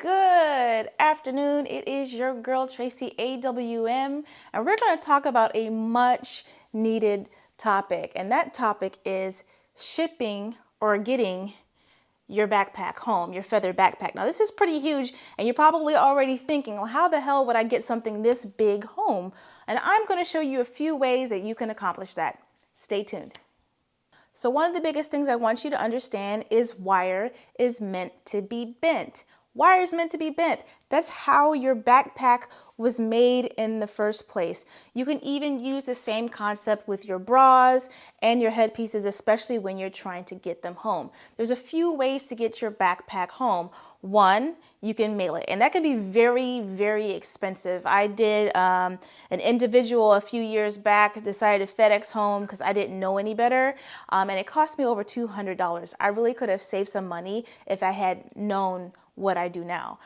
Good afternoon. It is your girl Tracy AWM, and we're going to talk about a much needed topic, and that topic is shipping or getting your backpack home, your feather backpack. Now, this is pretty huge, and you're probably already thinking, well, how the hell would I get something this big home? And I'm going to show you a few ways that you can accomplish that. Stay tuned. So one of the biggest things I want you to understand is wire is meant to be bent. Wire is meant to be bent. That's how your backpack was made in the first place. You can even use the same concept with your bras and your headpieces, especially when you're trying to get them home. There's a few ways to get your backpack home. One, you can mail it, and that can be very, very expensive. I did an individual a few years back, decided to FedEx home because I didn't know any better, and it cost me over $200. I really could have saved some money if I had known what I do now.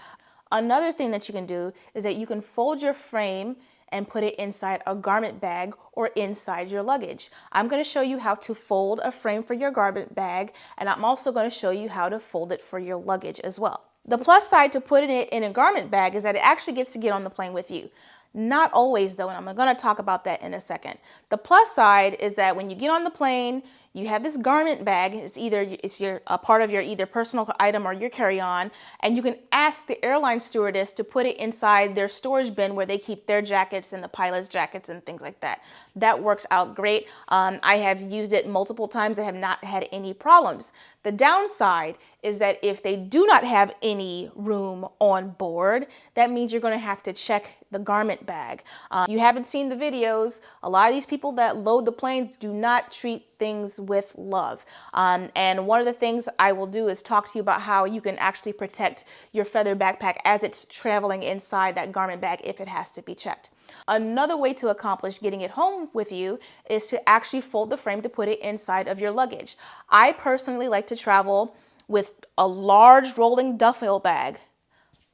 Another thing that you can do is that you can fold your frame and put it inside a garment bag or inside your luggage. I'm going to show you how to fold a frame for your garment bag, and I'm also going to show you how to fold it for your luggage as well. The plus side to putting it in a garment bag is that it actually gets to get on the plane with you. Not always though, and I'm going to talk about that in a second. The plus side is that when you get on the plane, you have this garment bag. It's a part of your either personal item or your carry-on, and you can ask the airline stewardess to put it inside their storage bin where they keep their jackets and the pilot's jackets and things like that. That works out great. I have used it multiple times. I have not had any problems. The downside is that if they do not have any room on board, that means you're going to have to check the garment bag. If you haven't seen the videos, a lot of these people that load the plane do not treat things with love. And one of the things I will do is talk to you about how you can actually protect your feather backpack as it's traveling inside that garment bag if it has to be checked. Another way to accomplish getting it home with you is to actually fold the frame to put it inside of your luggage. I personally like to travel with a large rolling duffel bag.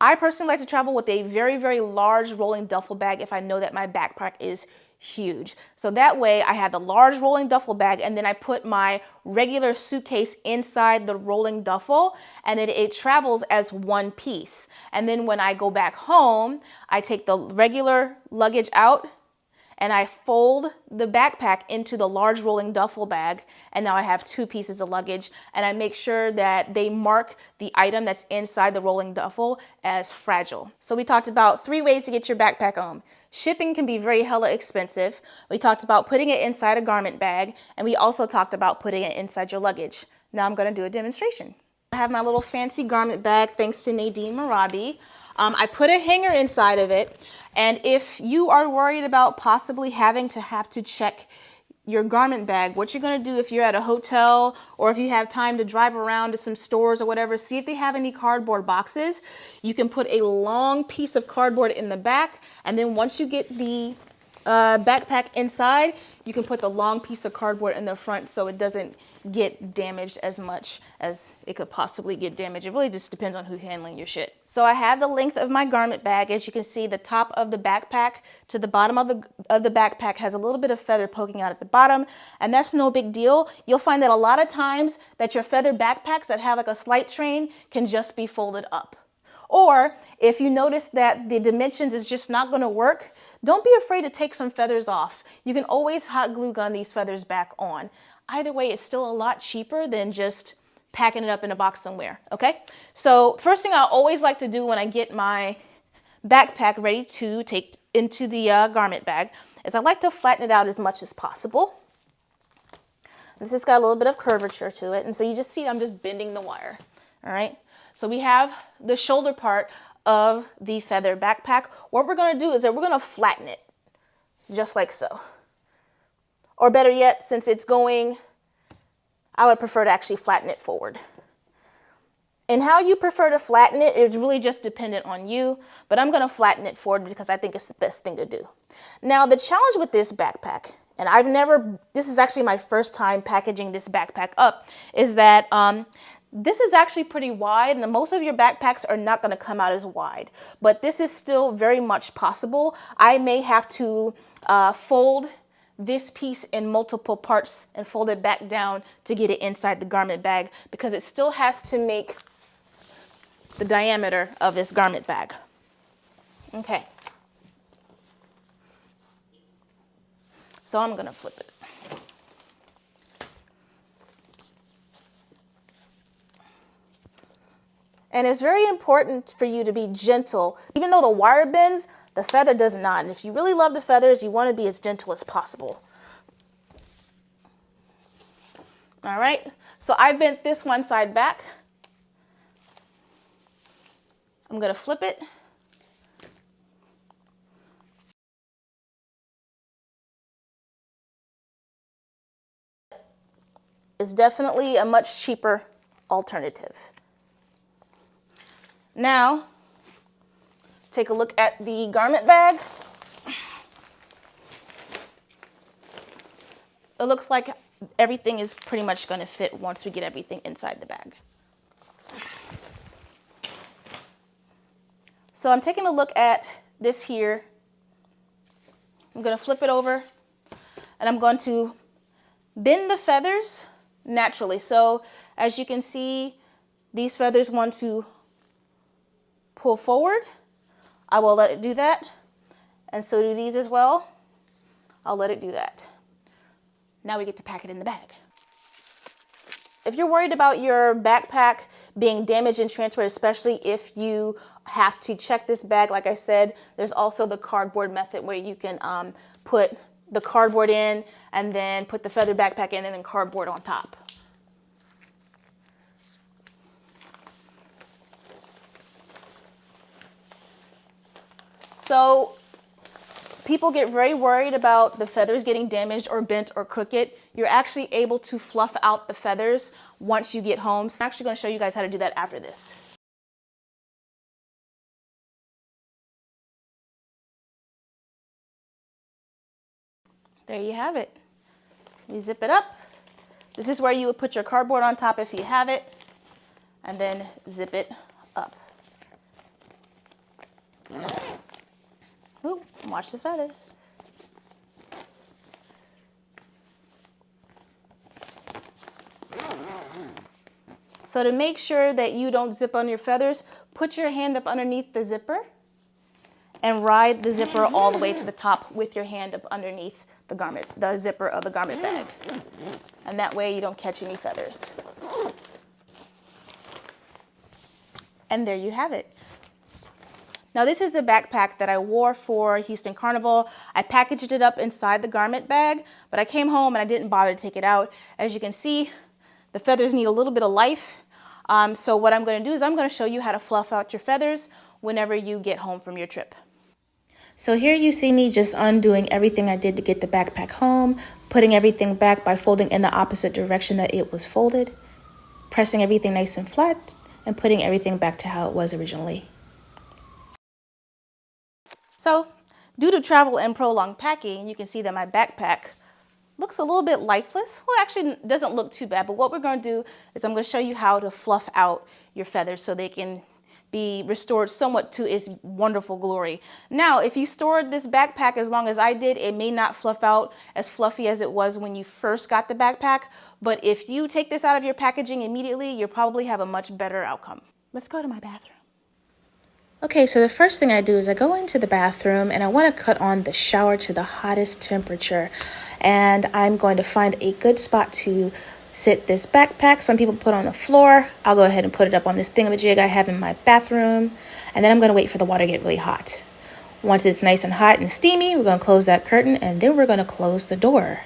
I personally like to travel with a very, very large rolling duffel bag if I know that my backpack is huge. So that way I have the large rolling duffel bag, and then I put my regular suitcase inside the rolling duffel, and then it travels as one piece. And then when I go back home, I take the regular luggage out and I fold the backpack into the large rolling duffel bag, and now I have two pieces of luggage, and I make sure that they mark the item that's inside the rolling duffel as fragile. So we talked about 3 ways to get your backpack home. Shipping can be very hella expensive. We talked about putting it inside a garment bag, and we also talked about putting it inside your luggage. Now I'm gonna do a demonstration. I have my little fancy garment bag thanks to Nadine Marabi. I put a hanger inside of it, and if you are worried about possibly having to check your garment bag, what you're going to do if you're at a hotel or if you have time to drive around to some stores or whatever, see if they have any cardboard boxes. You can put a long piece of cardboard in the back, and then once you get the backpack inside, you can put the long piece of cardboard in the front so it doesn't get damaged as much as it could possibly get damaged. It really just depends on who's handling your shit. So I have the length of my garment bag. As you can see, the top of the backpack to the bottom of the backpack has a little bit of feather poking out at the bottom, and that's no big deal. You'll find that a lot of times that your feather backpacks that have like a slight train can just be folded up. Or if you notice that the dimensions is just not going to work, don't be afraid to take some feathers off. You can always hot glue gun these feathers back on. Either way, it's still a lot cheaper than just packing it up in a box somewhere, okay? So first thing I always like to do when I get my backpack ready to take into the garment bag is I like to flatten it out as much as possible. This has got a little bit of curvature to it, and so you just see I'm just bending the wire, all right? So we have the shoulder part of the feather backpack. What we're gonna do is that we're gonna flatten it, just like so. Or better yet, since it's going, I would prefer to actually flatten it forward. And how you prefer to flatten it is really just dependent on you, but I'm gonna flatten it forward because I think it's the best thing to do. Now, the challenge with this backpack, and this is actually my first time packaging this backpack up, is that this is actually pretty wide, and most of your backpacks are not gonna come out as wide, but this is still very much possible. I may have to fold this piece in multiple parts and fold it back down to get it inside the garment bag because it still has to make the diameter of this garment bag. Okay. So I'm gonna flip it. And it's very important for you to be gentle. Even though the wire bends, the feather does not. And if you really love the feathers, you want to be as gentle as possible. All right, so I bent this one side back. I'm gonna flip it. It's definitely a much cheaper alternative. Now, take a look at the garment bag. It looks like everything is pretty much going to fit once we get everything inside the bag. So I'm taking a look at this here. I'm going to flip it over and I'm going to bend the feathers naturally. So as you can see, these feathers want to pull forward. I will let it do that. And so do these as well. I'll let it do that. Now we get to pack it in the bag. If you're worried about your backpack being damaged and transferred, especially if you have to check this bag, like I said, there's also the cardboard method where you can put the cardboard in and then put the feather backpack in and then cardboard on top. So people get very worried about the feathers getting damaged or bent or crooked. You're actually able to fluff out the feathers once you get home. So I'm actually going to show you guys how to do that after this. There you have it. You zip it up. This is where you would put your cardboard on top if you have it, and then zip it up. Ooh, watch the feathers. So to make sure that you don't zip on your feathers, put your hand up underneath the zipper and ride the zipper all the way to the top with your hand up underneath the zipper of the garment bag. And that way you don't catch any feathers. And there you have it. Now this is the backpack that I wore for Houston Carnival. I packaged it up inside the garment bag, but I came home and I didn't bother to take it out. As you can see, the feathers need a little bit of life. So what I'm going to do is I'm going to show you how to fluff out your feathers whenever you get home from your trip. So here you see me just undoing everything I did to get the backpack home, putting everything back by folding in the opposite direction that it was folded, pressing everything nice and flat, and putting everything back to how it was originally. So due to travel and prolonged packing, you can see that my backpack looks a little bit lifeless. Well, actually it doesn't look too bad, but what we're going to do is I'm going to show you how to fluff out your feathers so they can be restored somewhat to its wonderful glory. Now, if you stored this backpack as long as I did, it may not fluff out as fluffy as it was when you first got the backpack, but if you take this out of your packaging immediately, you'll probably have a much better outcome. Let's go to my bathroom. Okay, so the first thing I do is I go into the bathroom and I want to cut on the shower to the hottest temperature. And I'm going to find a good spot to sit this backpack. Some people put on the floor. I'll go ahead and put it up on this thingamajig I have in my bathroom. And then I'm going to wait for the water to get really hot. Once it's nice and hot and steamy, we're going to close that curtain and then we're going to close the door.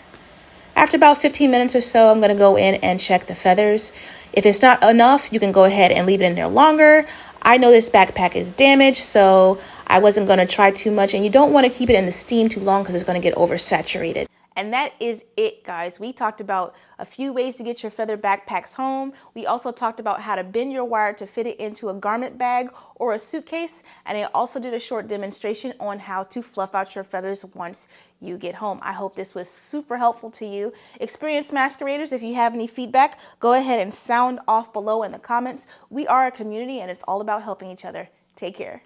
After about 15 minutes or so, I'm going to go in and check the feathers. If it's not enough, you can go ahead and leave it in there longer. I know this backpack is damaged, so I wasn't going to try too much. And you don't want to keep it in the steam too long because it's going to get oversaturated. And that is it, guys. We talked about a few ways to get your feather backpacks home. We also talked about how to bend your wire to fit it into a garment bag or a suitcase. And I also did a short demonstration on how to fluff out your feathers once you get home. I hope this was super helpful to you. Experienced masqueraders, if you have any feedback, go ahead and sound off below in the comments. We are a community and it's all about helping each other. Take care.